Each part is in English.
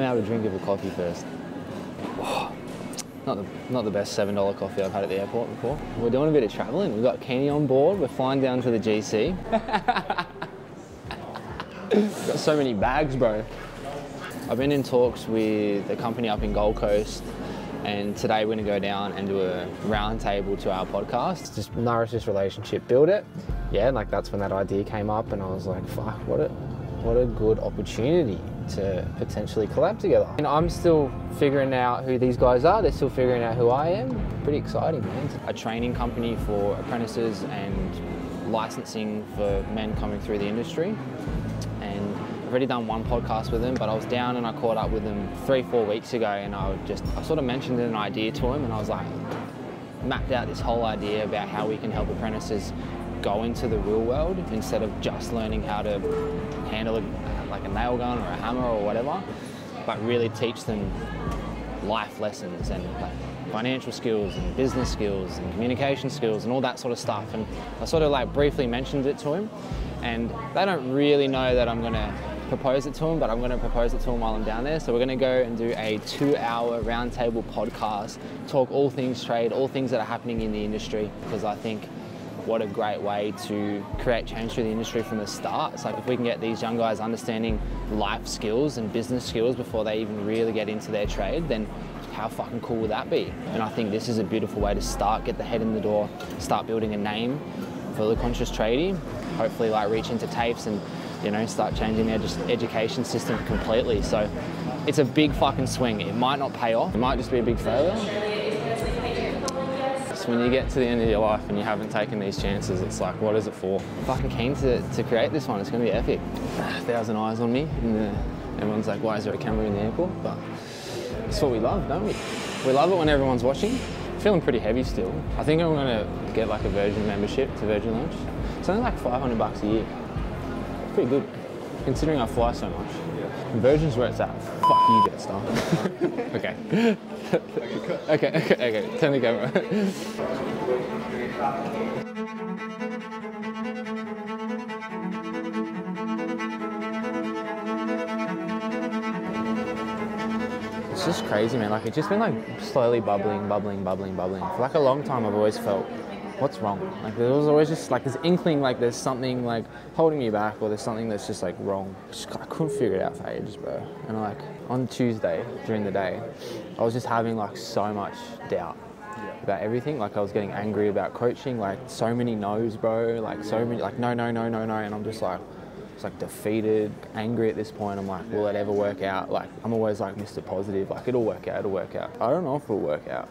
me have a drink of a coffee first. Oh, not the best $7 coffee I've had at the airport before. We're doing a bit of traveling. We've got Keeney on board. We're flying down to the GC. Got so many bags, bro. I've been in talks with a company up in Gold Coast, and today we're gonna go down and do a round table to our podcast. Just nourish this relationship, build it. Yeah, and like that's when that idea came up, and I was like, fuck, what a good opportunity to potentially collab together. And I'm still figuring out who these guys are. They're still figuring out who I am. Pretty exciting, man. A training company for apprentices and licensing for men coming through the industry. And I've already done one podcast with them, but I was down and I caught up with them 3-4 weeks ago, and I sort of mentioned an idea to him, and I was like, mapped out this whole idea about how we can help apprentices go into the real world instead of just learning how to handle like a nail gun or a hammer or whatever, but really teach them life lessons and like financial skills and business skills and communication skills and all that sort of stuff. And I sort of like briefly mentioned it to him, and they don't really know that I'm gonna propose it to him, but I'm gonna propose it to him while I'm down there. So we're gonna go and do a 2-hour roundtable podcast, talk all things trade, all things that are happening in the industry, because I think what a great way to create change through the industry from the start. It's like if we can get these young guys understanding life skills and business skills before they even really get into their trade, then how fucking cool would that be? And I think this is a beautiful way to start, get the head in the door, start building a name for the conscious tradie, hopefully like reach into TAFEs and, you know, start changing their education system completely. So it's a big fucking swing. It might not pay off. It might just be a big failure. When you get to the end of your life and you haven't taken these chances, it's like, what is it for? I'm fucking keen to create this one. It's going to be epic. 1,000 eyes on me, and everyone's like, why is there a camera in the airport? But it's what we love, don't we? We love it when everyone's watching. Feeling pretty heavy still. I think I'm going to get like a Virgin membership to Virgin Lunch. It's only like $500 a year. Pretty good, considering I fly so much. Virgin's where it's at. Fuck you, Jetstar. Okay. okay. Turn the camera. It's just crazy, man. Like, it's just been like slowly bubbling. For like a long time, I've always felt, what's wrong? Like there was always just like this inkling, like there's something like holding me back, or there's something that's just like wrong. I couldn't figure it out for ages, bro. And like on Tuesday during the day, I was just having like so much doubt about everything. Like I was getting angry about coaching, like so many no's, bro. Like so many, like no. And I'm just like, it's like defeated, angry at this point. I'm like, will it ever work out? Like I'm always like Mr. Positive, like it'll work out. I don't know if it'll work out.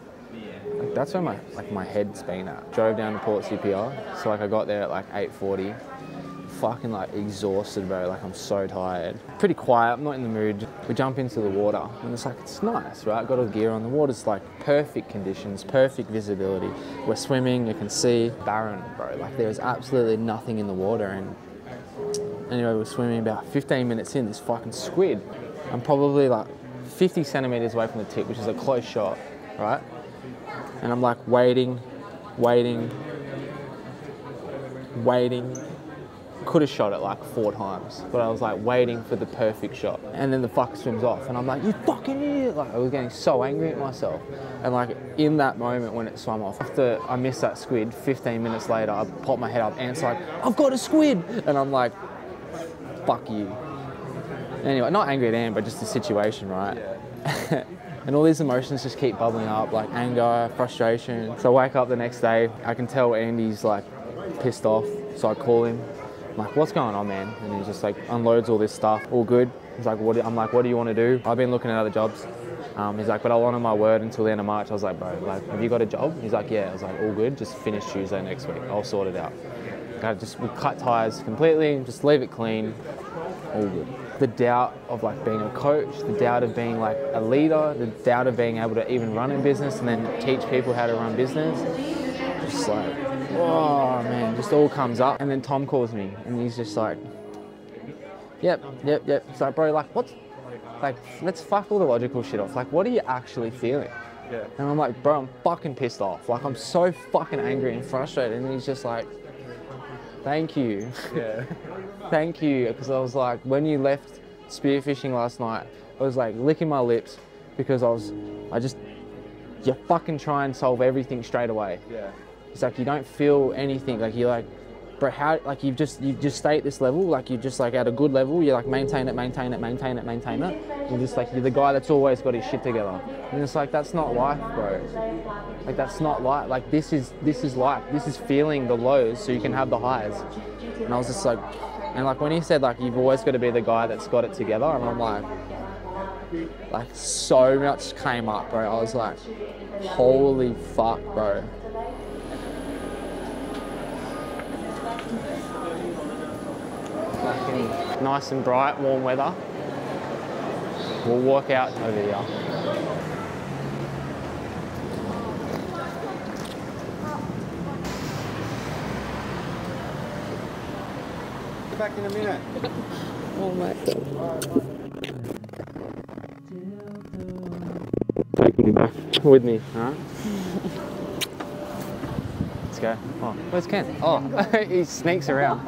Like that's where my head's been at. Drove down to Port CPR, so like I got there at like 8:40. Fucking like exhausted, bro. Like I'm so tired. Pretty quiet. I'm not in the mood. We jump into the water, and it's like it's nice, right? Got all the gear on. The water's like perfect conditions, perfect visibility. We're swimming. You can see barren, bro. Like there is absolutely nothing in the water. And anyway, we're swimming. About 15 minutes in, this fucking squid. I'm probably like 50 centimeters away from the tip, which is a close shot, right? And I'm like waiting. Could have shot it like 4 times, but I was like waiting for the perfect shot. And then the fucker swims off, and I'm like, you fucking idiot! Like I was getting so angry at myself. And like in that moment when it swam off, after I missed that squid, 15 minutes later, I popped my head up, and it's like, I've got a squid! And I'm like, fuck you. Anyway, not angry at Anne, but just the situation, right? Yeah. And all these emotions just keep bubbling up, like anger, frustration. So I wake up the next day, I can tell Andy's like pissed off. So I call him, I'm like, what's going on, man? And he just like unloads all this stuff, all good. He's like, I'm like, what do you want to do? I've been looking at other jobs. He's like, but I'll honor my word until the end of March. I was like, bro, like, have you got a job? He's like, yeah. I was like, all good, just finish Tuesday next week. I'll sort it out. We cut ties completely, just leave it clean, all good. The doubt of like being a coach, the doubt of being like a leader, the doubt of being able to even run a business and then teach people how to run business. Just like, oh man, just all comes up. And then Tom calls me and he's just like, yep. It's like, bro, like what's, like, let's fuck all the logical shit off. Like, what are you actually feeling? Yeah. And I'm like, bro, I'm fucking pissed off. Like, I'm so fucking angry and frustrated. And he's just like, thank you. Yeah. Thank you. Because I was like, when you left spearfishing last night, I was like licking my lips because you fucking try and solve everything straight away. Yeah. It's like you don't feel anything. Like you're like, bro, how? Like you just stay at this level. Like you're just like at a good level. You like maintain it. You're just like you're the guy that's always got his shit together. And it's like that's not life, bro. Like that's not life. Like this is life. This is feeling the lows so you can have the highs. And I was just like, and like when he said like you've always got to be the guy that's got it together, and I'm like so much came up, bro. I was like, holy fuck, bro. Nice and bright, warm weather. We'll walk out over here. Get back in a minute. Oh my God. Taking me back with me, alright? Let's go. Oh, where's Ken? Oh, he sneaks around.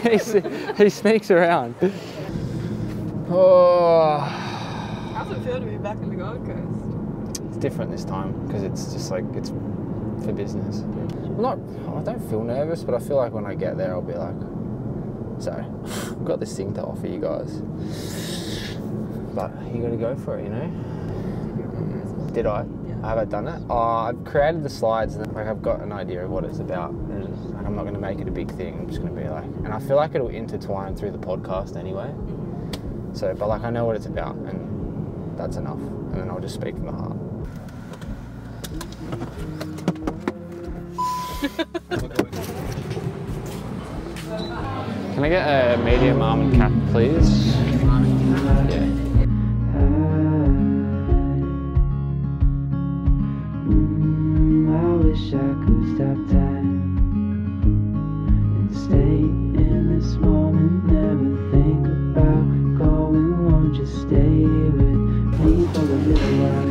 he sneaks around. Oh. How does it feel to be back in the Gold Coast? It's different this time because it's just like, it's for business. I don't feel nervous, but I feel like when I get there, I'll be like, so, I've got this thing to offer you guys. But you gotta go for it, you know? Did I? Yeah. Have I done it? Oh, I've created the slides and like I've got an idea of what it's about, and like, I'm not going to make it a big thing. I'm just going to be like, and I feel like it'll intertwine through the podcast anyway. So, but like I know what it's about, and that's enough. And then I'll just speak from the heart. Can I get a medium almond cap, please? Yeah. I wish I could stop time and stay in this moment, never think about going, won't you stay with me for a little while?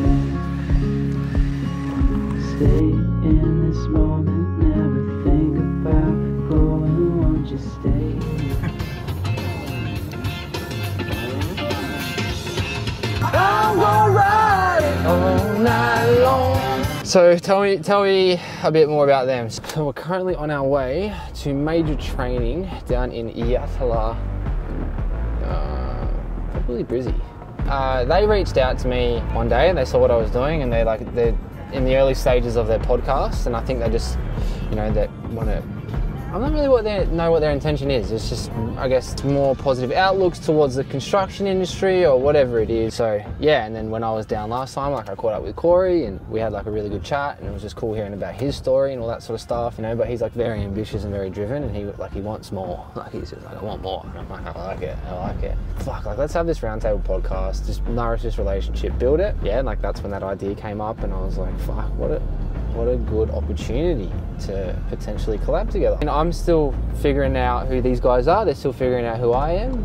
Stay in this moment, never think about going, won't you stay? I'm gonna ride it all night long. So tell me a bit more about them. So we're currently on our way to major training down in Yatala, probably Brizzy. They reached out to me one day and they saw what I was doing, and they're in the early stages of their podcast, and I think they just, you know, they want to. I don't really know what their intention is. It's just, I guess, more positive outlooks towards the construction industry or whatever it is. So yeah, and then when I was down last time, like I caught up with Corey and we had like a really good chat, and it was just cool hearing about his story and all that sort of stuff, you know. But he's like very ambitious and very driven, and he wants more. Like he's just like, I want more. And I'm like, I like it. Fuck, like let's have this roundtable podcast, just nourish this relationship, build it. Yeah, and like that's when that idea came up, and I was like, fuck, what a good opportunity to potentially collab together. And I'm still figuring out who these guys are. They're still figuring out who I am.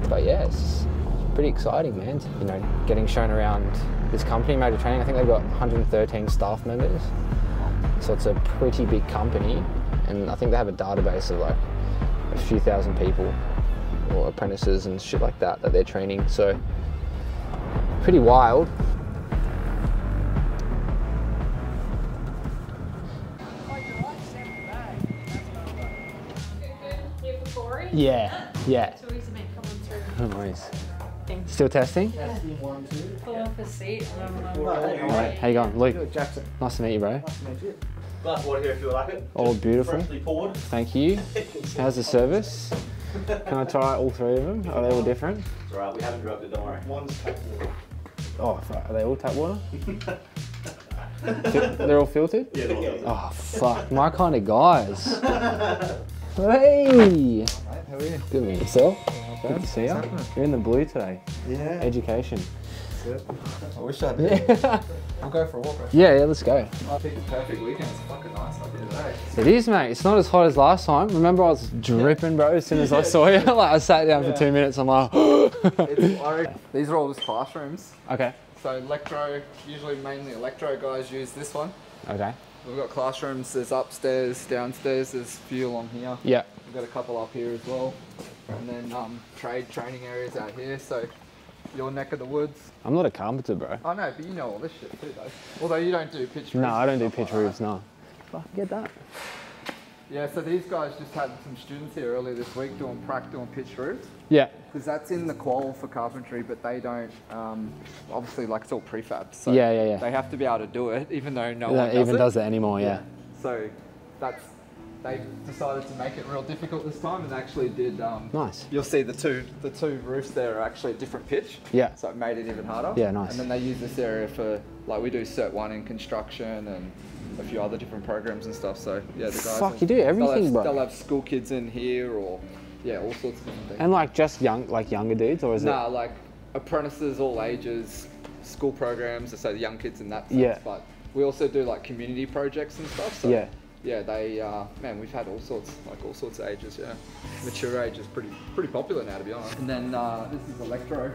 But yeah, it's pretty exciting, man. You know, getting shown around this company, Major Training. I think they've got 113 staff members. So it's a pretty big company. And I think they have a database of like a few thousand people or apprentices and shit like that they're training. So pretty wild. Yeah. So we used to make coming through. No worries. Still testing? Pull off a seat and I'm Alright, how you going? Luke, Jackson. nice to meet you, bro. Nice to meet you. Glass of water here if you would like it. All beautiful. Freshly poured. Thank you. How's the service? Can I try all three of them? Are they all different? It's alright, we haven't drugged it, don't worry. One's tap water. Oh, fuck. Are they all tap water? They're all filtered? Yeah, they're all filtered. Oh, fuck. My kind of guys. Hey! How are you? Good meeting yourself. Good to see you. You're in the blue today. Yeah. Education. That's it. I wish I did. Yeah, We'll go for a walk. let's go. I picked the perfect weekend. It's fucking nice up here today. It is, mate. It's not as hot as last time. Remember, I was dripping, bro, as soon as I saw you. Like, I sat down for 2 minutes. I'm like, These are all just classrooms. okay. So usually mainly electro guys use this one. Okay. We've got classrooms, there's upstairs, downstairs, there's a few along here. Yeah. We've got a couple up here as well. And then trade training areas out here. So your neck of the woods. I'm not a carpenter, bro. I know, but you know all this shit too, though. Although you don't do pitch roofs. No, I don't do and stuff pitch like roofs, that. no. Fuck, get that. Yeah, so these guys just had some students here earlier this week doing pitch roofs. Yeah. Because that's in the qual for carpentry, but they don't, obviously, like, it's all prefab. So Yeah. they have to be able to do it, even though no one Even does it anymore, yeah. So they decided to make it real difficult this time and actually did. Nice. You'll see the two roofs there are actually a different pitch. Yeah. So it made it even harder. Yeah, nice. And then they use this area for, like, we do Cert 1 in construction and a few other different programs and stuff. So yeah, the guys. Fuck, you do everything, bro. They'll have school kids in here or yeah, all sorts of different things. And like just younger dudes, or is Nah, like apprentices, all ages, school programs, so the young kids in that sense. Yeah. But we also do like community projects and stuff. So Yeah. yeah, they man, we've had all sorts of ages. Yeah, mature age is pretty popular now, to be honest. And then this is electro,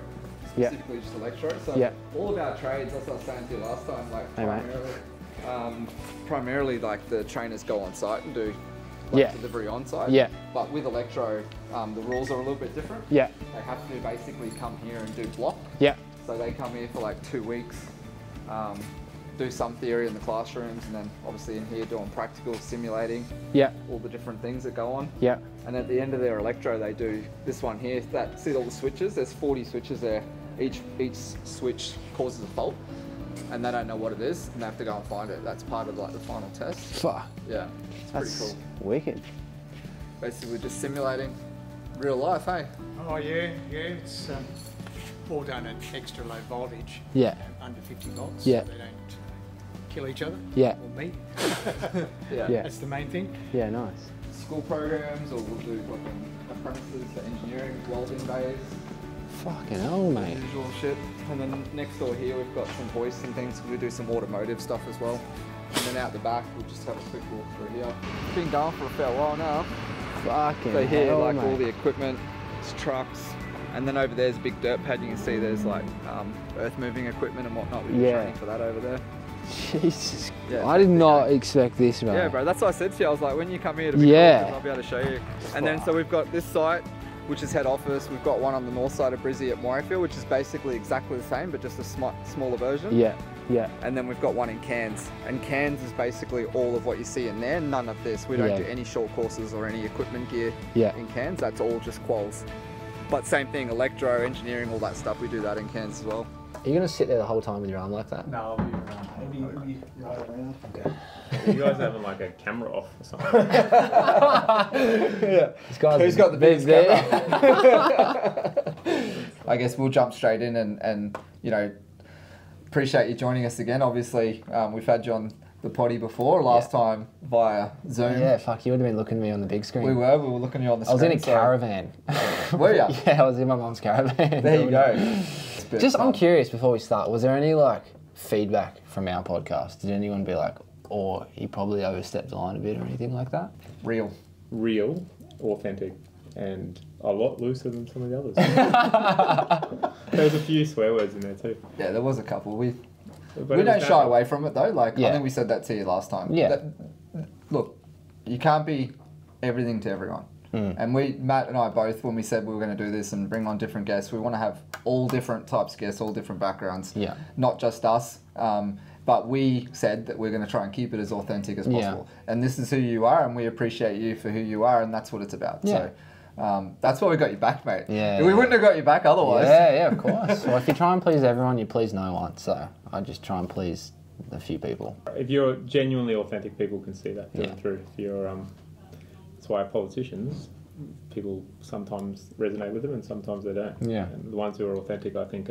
Yeah. specifically just electro. So Yeah. all of our trades, as I was saying to you last time, like Hey, mate. primarily like the trainers go on site and do Yeah. delivery on site. Yeah. But with electro, the rules are a little bit different. Yeah. They have to basically come here and do block. Yeah. So they come here for like 2 weeks, do some theory in the classrooms, and then obviously in here doing practical, simulating Yeah. all the different things that go on. Yeah. And at the end of their electro, they do this one here. See all the switches? There's 40 switches there. Each switch causes a fault, and they don't know what it is, and they have to go and find it. That's part of like the final test. Fuck. Yeah, it's That's pretty cool. wicked. Basically, just simulating real life, hey? Oh yeah, it's all done at extra low voltage. Yeah. Under 50 volts. Yeah. So they don't kill each other. Yeah. Or me. Yeah. Yeah. That's the main thing. Yeah, nice. School programs, or we'll do like apprentices for engineering, welding days, Fucking hell, mate. usual shit. And then next door here, we've got some hoists and things. We do some automotive stuff as well. And then out the back, we'll just have a quick walk through here. It's been going for a fair while now. Fucking So here, hell, like mate. all the equipment, it's trucks, and then over there's a big dirt pad. You can see there's like earth moving equipment and whatnot. We do Yeah. training for that over there. Jesus. Yeah, I did not expect this, bro. Yeah, bro, that's what I said to you. I was like, when you come here to be Yeah. I'll be able to show you. And then so we've got this site, which is head office. We've got one on the north side of Brizzy at Morayfield, which is basically exactly the same, but just a smaller version. Yeah. Yeah. And then we've got one in Cairns. And Cairns is basically all of what you see in there, none of this. We don't Yeah. do any short courses or any equipment gear Yeah. in Cairns. That's all just quals. But same thing, electro, engineering, all that stuff, we do that in Cairns as well. Are you gonna sit there the whole time with your arm like that? No, I'll be around. I'll be right around. You guys having like a camera off or something? Yeah. This guy's Who's got the biggest there. I guess we'll jump straight in and you know, appreciate you joining us again. Obviously, we've had you on the potty before, last time via Zoom. Yeah, fuck, you would have been looking at me on the big screen. We were looking at you on the I was screen. in a caravan. Were you? Yeah, I was in my mum's caravan. There you go. Just, I'm curious before we start, was there any like feedback from our podcast? Did anyone be like, or he probably overstepped the line a bit or anything like that? Real. Real, authentic, and a lot looser than some of the others. There's a few swear words in there too. Yeah, there was a couple. We But it don't was shy natural. away from it though. Like Yeah. I think we said that to you last time. Yeah. Look, you can't be everything to everyone. And Matt and I both, when we said we were going to do this and bring on different guests, we want to have all different types of guests, all different backgrounds. Yeah. Not just us. But we said that we're going to try and keep it as authentic as possible. And this is who you are, and we appreciate you for who you are, and that's what it's about. Yeah. So that's why we got you back, mate. Yeah. We wouldn't have got you back otherwise. Yeah, of course. Well, if you try and please everyone, you please no one. So I just try and please a few people. If you're genuinely authentic, people can see that Yeah. through. If you're, that's why politicians, people sometimes resonate with them and sometimes they don't. Yeah. And the ones who are authentic, I think,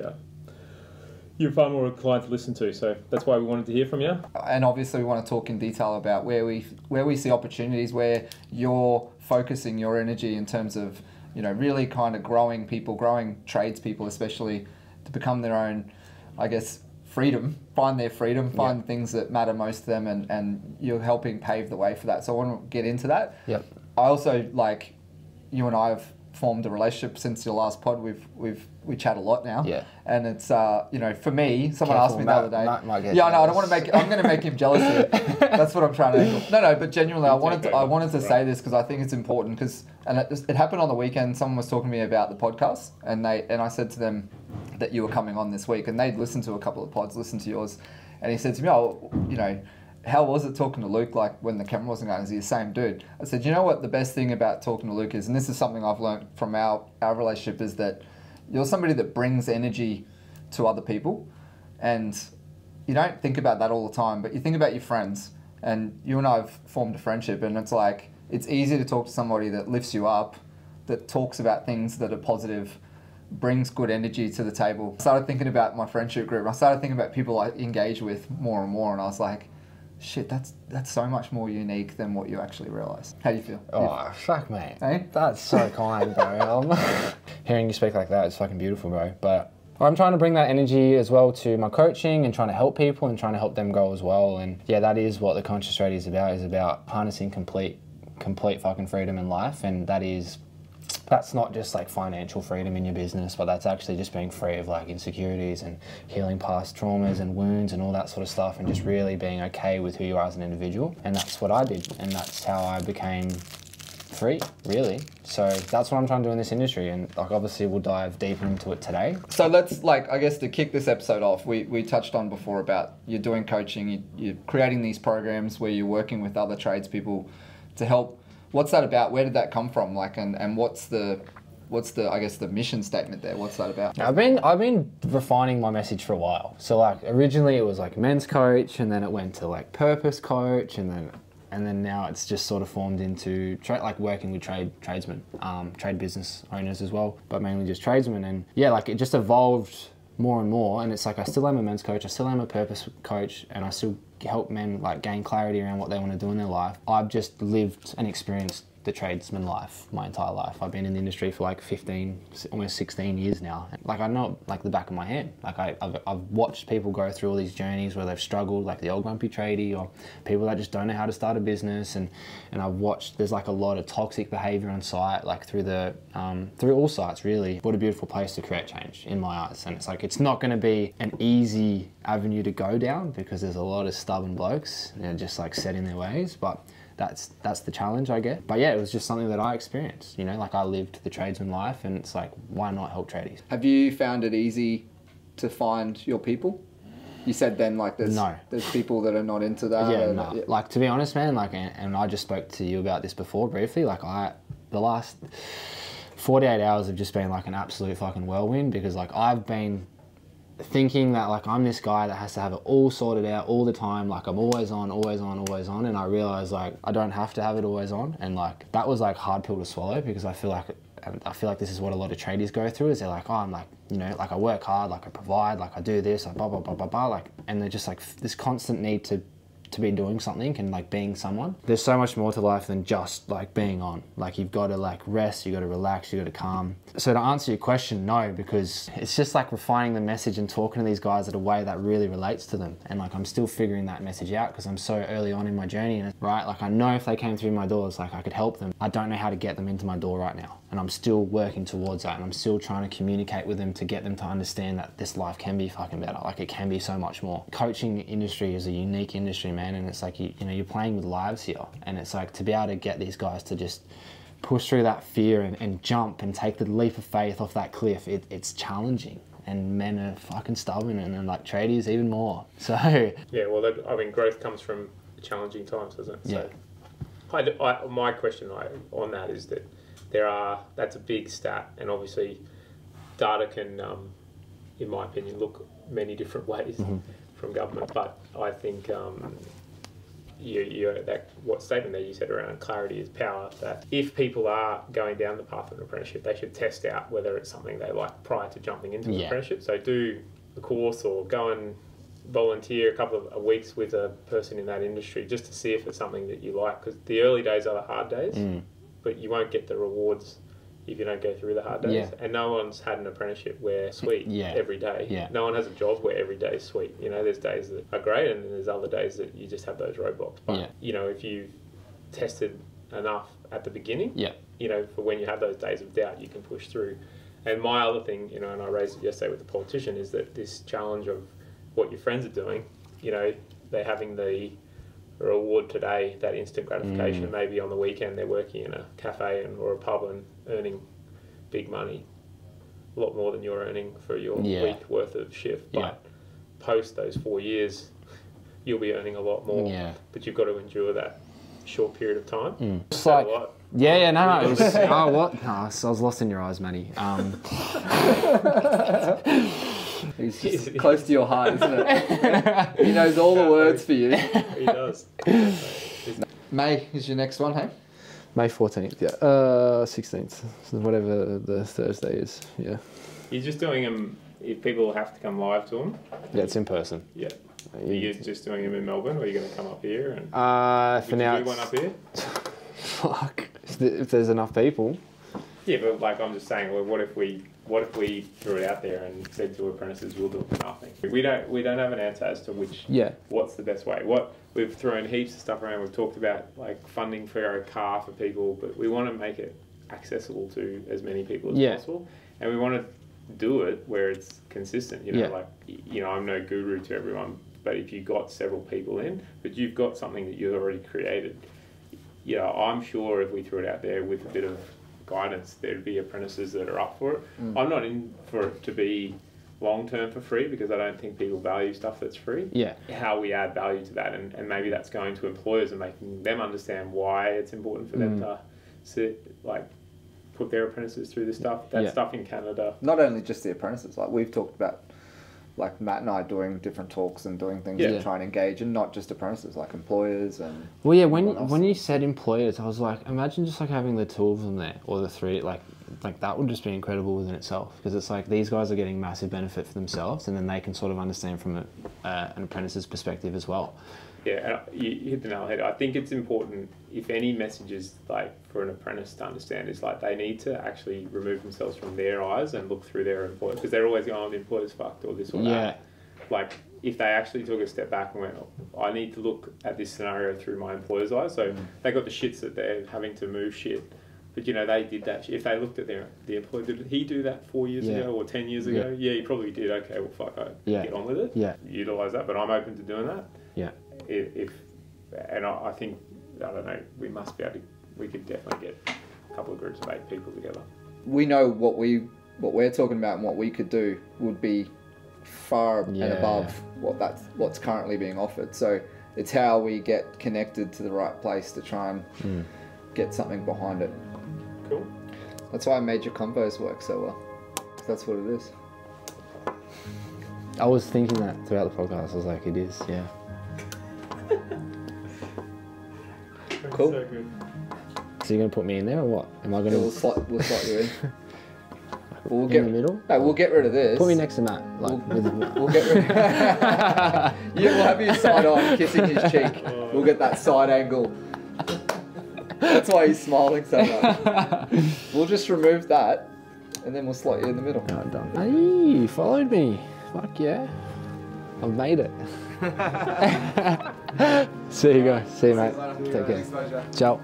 you're far more inclined to listen to. So that's why we wanted to hear from you. And obviously we want to talk in detail about where we see opportunities, where you're focusing your energy in terms of, you know, really kind of growing people, growing tradespeople especially, to become their own, I guess, freedom, find their freedom, find things that matter most to them, and you're helping pave the way for that. So I want to get into that. Yep. I also, like, you and I have formed a relationship since your last pod. We chat a lot now. Yeah. And it's you know, for me, someone Careful, asked me Matt- the other day. Matt might get Yeah, I know. I don't jealous. want to make. I'm going to make him jealous here. That's what I'm trying to do. No, but genuinely, I wanted to say this because I think it's important. Because it happened on the weekend. Someone was talking to me about the podcast, and I said to them, that you were coming on this week, and they'd listened to a couple of pods, listened to yours, and he said to me, "Oh, you know, how was it talking to Luke, like when the camera wasn't going? Is he the same dude?" I said, "You know what the best thing about talking to Luke is, and this is something I've learned from our relationship, is that you're somebody that brings energy to other people, and you don't think about that all the time, but you think about your friends, and you and I have formed a friendship, and it's like, it's easy to talk to somebody that lifts you up, that talks about things that are positive, brings good energy to the table." I started thinking about my friendship group. I started thinking about people I engage with more and more, and I was like, shit, that's so much more unique than what you actually realise. How do you feel? Oh, fuck, mate. Eh? That's so kind, bro. Hearing you speak like that is fucking beautiful, bro. But I'm trying to bring that energy as well to my coaching and trying to help people and trying to help them grow as well. And yeah, that is what the Conscious Trade is about harnessing complete fucking freedom in life. And that's not just like financial freedom in your business, but that's actually just being free of like insecurities and healing past traumas and wounds and all that sort of stuff, and just really being okay with who you are as an individual. And that's what I did, and that's how I became free, really. So that's what I'm trying to do in this industry, and like obviously we'll dive deeper into it today. So let's, like, I guess to kick this episode off, we touched on before about you're doing coaching, you're creating these programs where you're working with other tradespeople to help. What's that about? Where did that come from? Like, and what's the I guess the mission statement there? What's that about? I've been refining my message for a while. So like originally it was like men's coach, and then it went to like purpose coach, and then now it's just sort of formed into like working with tradesmen, trade business owners as well, but mainly just tradesmen. And yeah, like it just evolved more and more, and it's like I still am a men's coach, I still am a purpose coach, and I still help men like gain clarity around what they want to do in their life. I've just lived and experienced the tradesman life my entire life. I've been in the industry for like 15, almost 16 years now. Like I know it like the back of my hand. Like I've watched people go through all these journeys where they've struggled, like the old grumpy tradie, or people that just don't know how to start a business. And I've watched, there's like a lot of toxic behavior on site, like through all sites really. What a beautiful place to create change in my eyes. And it's like, it's not going to be an easy avenue to go down because there's a lot of stubborn blokes, you know, just like set in their ways. But that's the challenge I get. But yeah, it was just something that I experienced, you know, like I lived the tradesman life, and it's like, why not help tradies? Have you found it easy to find your people? You said then like there's people that are not into that. Yeah, no. Yeah. Like to be honest, man, like, and I just spoke to you about this before briefly, like the last 48 hours have just been like an absolute fucking whirlwind, because like I've been thinking that like I'm this guy that has to have it all sorted out all the time, like I'm always on, and I realized like I don't have to have it always on. And like that was like hard pill to swallow, because I feel like this is what a lot of tradies go through, is they're like, oh, I'm like, you know, like I work hard, like I provide, like I do this, like blah blah blah blah blah, like, and they're just like this constant need to be doing something and like being someone. There's so much more to life than just like being on. Like you've got to like rest, you got to relax, you got to calm. So to answer your question, no, because it's just like refining the message and talking to these guys in a way that really relates to them. And like I'm still figuring that message out because I'm so early on in my journey, and right, like I know if they came through my doors, like I could help them. I don't know how to get them into my door right now, and I'm still working towards that, and I'm still trying to communicate with them to get them to understand that this life can be fucking better. Like it can be so much more. Coaching industry is a unique industry, man, and it's like you know, you're playing with lives here, and it's like to be able to get these guys to just push through that fear and jump and take the leap of faith off that cliff, it's challenging. And men are fucking stubborn, and like tradies even more. So yeah, well, I mean, growth comes from challenging times, doesn't it? Yeah. So my question on that is that that's a big stat, and obviously data can, in my opinion, look many different ways from government. But I think what statement that you said around clarity is power, that if people are going down the path of an apprenticeship, they should test out whether it's something they like prior to jumping into an apprenticeship. So do the course or go and volunteer a couple of weeks with a person in that industry just to see if it's something that you like, because the early days are the hard days, but you won't get the rewards if you don't go through the hard days. And no one's had an apprenticeship where sweet every day. No one has a job where every day is sweet. You know, there's days that are great, and then there's other days that you just have those roadblocks. But you know, if you've tested enough at the beginning, you know, for when you have those days of doubt, you can push through. And my other thing, you know, and I raised it yesterday with the politician, is that this challenge of what your friends are doing, you know, they're having the reward today, that instant gratification. Maybe on the weekend they're working in a cafe or a pub and earning big money. a lot more than you're earning for your Yeah. week worth of shift. But Yeah. post those 4 years, you'll be earning a lot more. Yeah. But you've got to endure that short period of time. It's That like, a lot. yeah, no, it was, oh, what? No, I was lost in your eyes, Matty. He's just close to your heart, isn't it? He knows all the words for you. He does. May is your next one, hey? May 14th, yeah. 16th, so whatever the Thursday is, yeah. You're just doing them if people have to come live to them. Yeah, it's in person. Yeah. Are you just doing them in Melbourne, or are you going to come up here? And For would now, you do one up here? fuck, if there's enough people. Yeah, but like I'm just saying, well, what if we threw it out there and said to apprentices, we'll do it for nothing? We don't have an answer as to what's the best way. We've thrown heaps of stuff around. We've talked about like funding for a car for people, but we want to make it accessible to as many people as possible, and we want to do it where it's consistent. I'm no guru to everyone, but if you got several people in, but you've got something that you've already created, I'm sure if we threw it out there with a bit of guidance, there'd be apprentices that are up for it. I'm not in for it to be long term for free, because I don't think people value stuff that's free. Yeah. How we add value to that, and maybe that's going to employers and making them understand why it's important for them to put their apprentices through this stuff. That stuff in Canada. Not only just the apprentices, like we've talked about, like Matt and I doing different talks and doing things to try and engage, and not just apprentices, like employers and. Well, yeah, when you said employers, I was like, imagine just like having the two of them there, or the three, like that would just be incredible within itself, because it's like these guys are getting massive benefit for themselves, and then they can sort of understand from an apprentice's perspective as well. Yeah, and you hit the nail on the head. I think it's important, if any message is like for an apprentice to understand, is like they need to actually remove themselves from their eyes and look through their employer, because they're always going, oh, the employer's fucked or this or that. Like if they actually took a step back and went, oh, I need to look at this scenario through my employer's eyes. So they got the shits that they're having to move shit. But they did that. If they looked at the employer, did he do that 4 years ago or 10 years ago? Yeah, he probably did. Okay, well, fuck, I get on with it. Yeah, utilize that. But I'm open to doing that. Yeah. I think, I don't know, we could definitely get a couple of groups of 8 people together. We know what we're talking about, and what we could do would be far and above what's currently being offered. So it's how we get connected to the right place to try and get something behind it. Cool. That's why major combos work so well. That's what it is. I was thinking that throughout the podcast. I was like, it is, yeah. Cool. So good. So you're gonna put me in there or what? Am I gonna? We'll slot you in. We'll in the middle? No, we'll get rid of this. Put me next to Matt. We'll get rid of we'll have you side on, kissing his cheek. We'll get that side angle. That's why he's smiling so much. We'll just remove that, and then we'll slot you in the middle. No, done. Hey, you followed me. Fuck yeah. I've made it. See you guys. See you, mate. Take care. Ciao.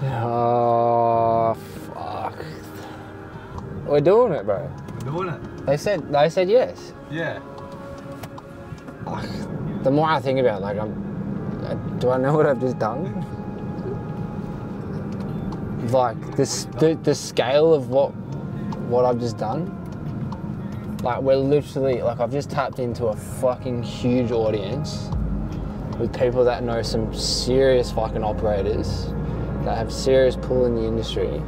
Oh, fuck. We're doing it, bro. We're doing it. They said yes. Yeah. The more I think about it, do I know what I've just done? Like the scale of what I've just done. Like we're literally, I've just tapped into a fucking huge audience with people that know some serious fucking operators that have serious pull in the industry,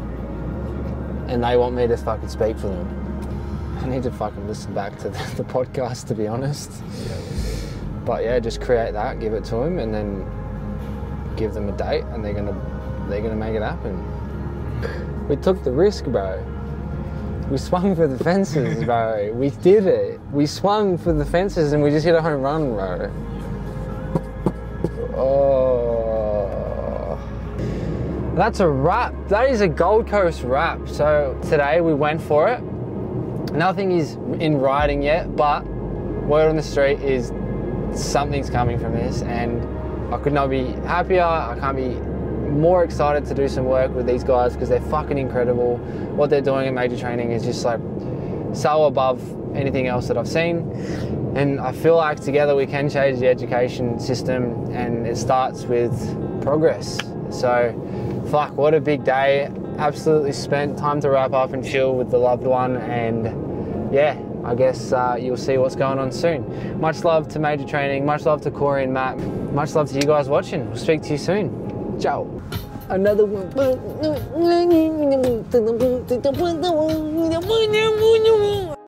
and they want me to fucking speak for them. I need to fucking listen back to the podcast, to be honest. But yeah, just create that, give it to them, and then give them a date, and they're gonna make it happen. We took the risk, bro. We swung for the fences, bro. We did it. We swung for the fences, and we just hit a home run, bro. Oh, that's a wrap. That is a Gold Coast wrap. So today we went for it. Nothing is in writing yet, but word on the street is something's coming from this, and I could not be happier. I can't be more excited to do some work with these guys, because they're fucking incredible. What they're doing in major training is just like so above anything else that I've seen, and I feel like together we can change the education system, and it starts with progress. So fuck, what a big day. Absolutely spent. Time to wrap up and chill with the loved one, and yeah, I guess you'll see what's going on soon. Much love to Major Training, much love to Corey and Matt, much love to you guys watching. We'll speak to you soon. Ciao. Another one.